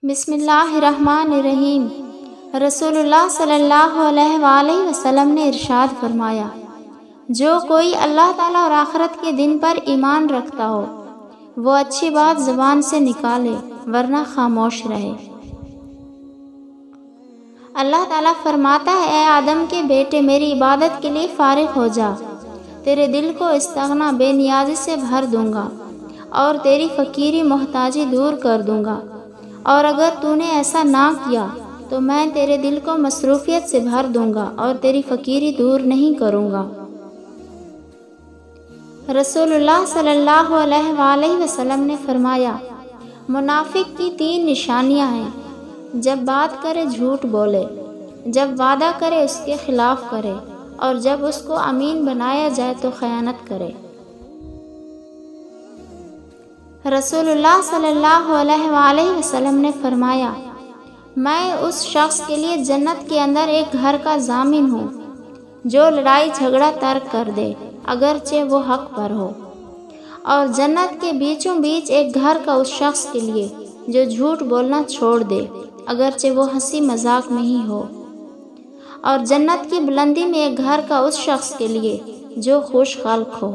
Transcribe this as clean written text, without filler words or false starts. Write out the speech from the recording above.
بسم اللہ الرحمن الرحیم۔ رسول اللہ صلی اللہ علیہ وآلہ وسلم نے ارشاد فرمایا، جو کوئی اللہ تعالیٰ اور آخرت کے دن پر ایمان رکھتا ہو وہ اچھی بات زبان سے نکالے ورنہ خاموش رہے۔ اللہ تعالیٰ فرماتا ہے، اے آدم کے بیٹے، میری عبادت کے لیے فارغ ہو جا، تیرے دل کو استغنا بے نیازی سے بھر دوں گا اور تیری فقیری محتاجی دور کر دوں گا، اور اگر تو نے ایسا نہ کیا تو میں تیرے دل کو مصروفیت سے بھر دوں گا اور تیری فقیری دور نہیں کروں گا۔ رسول اللہ صلی اللہ علیہ وآلہ وسلم نے فرمایا، منافق کی 3 نشانیاں ہیں: جب بات کرے جھوٹ بولے، جب وعدہ کرے اس کے خلاف کرے، اور جب اس کو امین بنایا جائے تو خیانت کرے۔ رسول اللہ صلی اللہ علیہ وآلہ وسلم نے فرمایا، میں اس شخص کے لیے جنت کے اندر ایک گھر کا ضامن ہوں جو لڑائی جھگڑا ترک کر دے اگرچہ وہ حق پر ہو، اور جنت کے بیچوں بیچ ایک گھر کا اس شخص کے لیے جو جھوٹ بولنا چھوڑ دے اگرچہ وہ ہنسی مذاق میں ہی ہو، اور جنت کی بلندی میں ایک گھر کا اس شخص کے لیے جو خوش خلق ہو۔